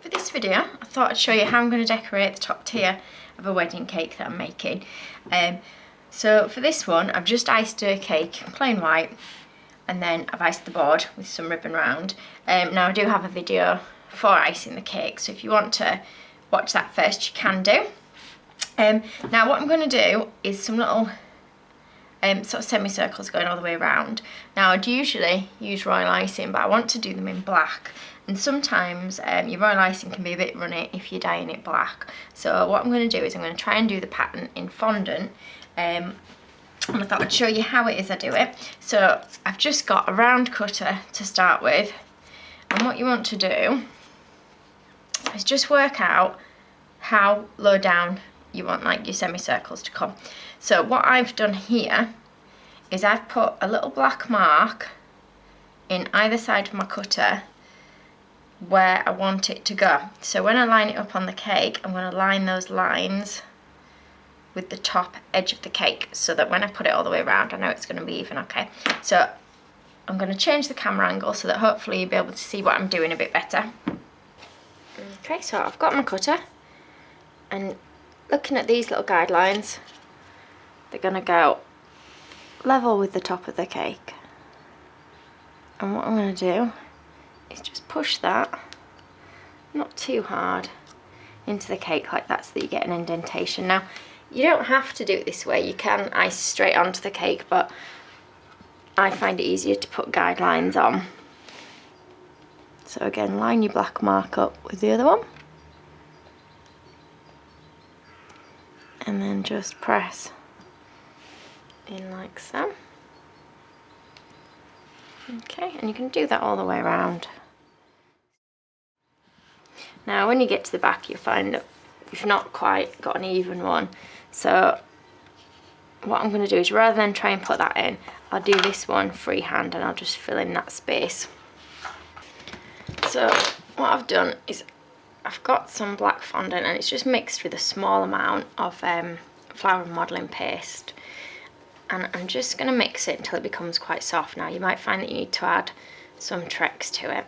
For this video, I thought I'd show you how I'm going to decorate the top tier of a wedding cake that I'm making. So for this one, I've just iced a cake, plain white, and then I've iced the board with some ribbon round. Now I do have a video for icing the cake, so if you want to watch that first, you can do. Now what I'm going to do is some little sort of semicircles going all the way around. Now I'd usually use royal icing, but I want to do them in black. And sometimes your royal icing can be a bit runny if you're dyeing it black. So what I'm going to do is I'm going to try and do the pattern in fondant. And I thought I'd show you how it is I do it. So I've just got a round cutter to start with. And what you want to do is just work out how low down you want like your semicircles to come. So what I've done here is I've put a little black mark in either side of my cutter where I want it to go. So when I line it up on the cake, I'm going to line those lines with the top edge of the cake so that when I put it all the way around, I know it's going to be even, okay? So I'm going to change the camera angle so that hopefully you'll be able to see what I'm doing a bit better. Okay, so I've got my cutter, and looking at these little guidelines, they're going to go level with the top of the cake. And what I'm going to do is just push that, not too hard, into the cake like that so that you get an indentation. Now, you don't have to do it this way, you can ice straight onto the cake, but I find it easier to put guidelines on. So again, line your black mark up with the other one. And then just press in like so. Okay, and you can do that all the way around. Now when you get to the back, you'll find that you've not quite got an even one. So what I'm going to do is, rather than try and put that in, I'll do this one freehand and I'll just fill in that space. So what I've done is I've got some black fondant, and it's just mixed with a small amount of flour and modelling paste. And I'm just going to mix it until it becomes quite soft. Now you might find that you need to add some Trex to it.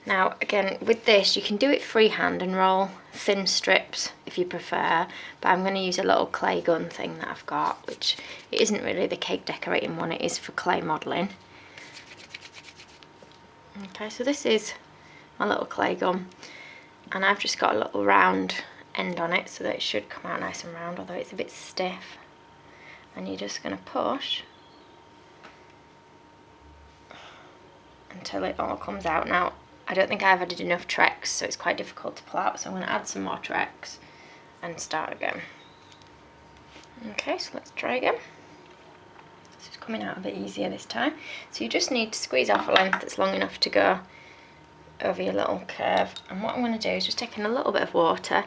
Now again, with this you can do it freehand and roll thin strips if you prefer, but I'm going to use a little clay gun thing that I've got, which it isn't really the cake decorating one, it is for clay modelling. Okay, so this is my little clay gun, and I've just got a little round end on it so that it should come out nice and round, although it's a bit stiff. And you're just going to push until it all comes out. Now, I don't think I've added enough Trex, so it's quite difficult to pull out, so I'm going to add some more Trex and start again. Okay, so let's try again. This is coming out a bit easier this time. So you just need to squeeze off a length that's long enough to go over your little curve. And what I'm going to do is just take in a little bit of water.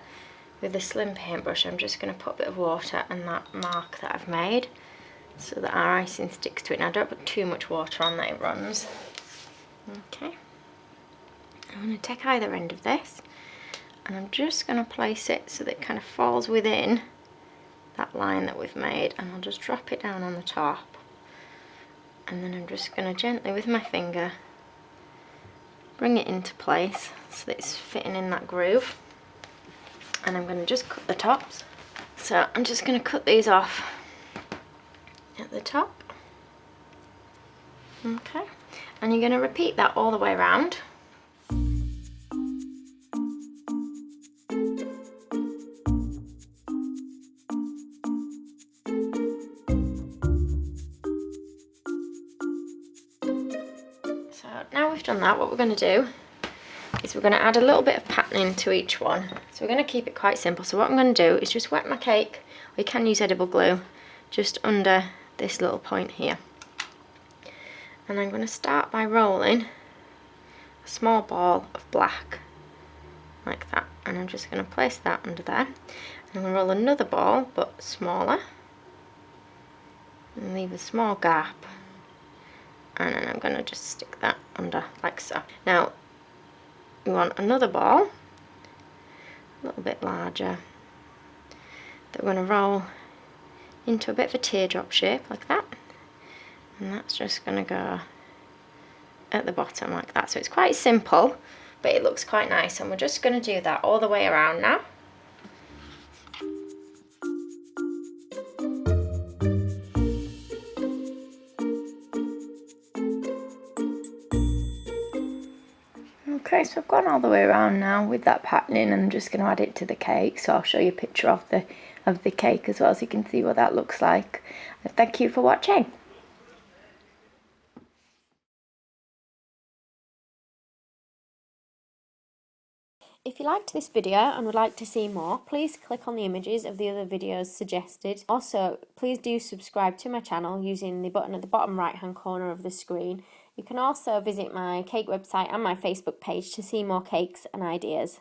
With a slim paintbrush, I'm just going to put a bit of water in that mark that I've made so that our icing sticks to it. Now don't put too much water on that it runs. Okay, I'm going to take either end of this and I'm just going to place it so that it kind of falls within that line that we've made, and I'll just drop it down on the top, and then I'm just going to gently with my finger bring it into place so that it's fitting in that groove. And I'm going to just cut the tops. So I'm just going to cut these off at the top. Okay, and you're going to repeat that all the way around. So now we've done that, what we're going to do is we're going to add a little bit of patterning to each one. So we're going to keep it quite simple. So what I'm going to do is just wet my cake, or you can use edible glue, just under this little point here. And I'm going to start by rolling a small ball of black, like that. And I'm just going to place that under there. And I'm going to roll another ball, but smaller, and leave a small gap. And then I'm going to just stick that under, like so. Now, we want another ball, a little bit larger, that we're going to roll into a bit of a teardrop shape like that, and that's just going to go at the bottom like that. So it's quite simple, but it looks quite nice, and we're just going to do that all the way around now. Okay, so I've gone all the way around now with that patterning, and I'm just going to add it to the cake. So I'll show you a picture of the cake as well, so you can see what that looks like. And thank you for watching. If you liked this video and would like to see more, please click on the images of the other videos suggested. Also, please do subscribe to my channel using the button at the bottom right hand corner of the screen. You can also visit my cake website and my Facebook page to see more cakes and ideas.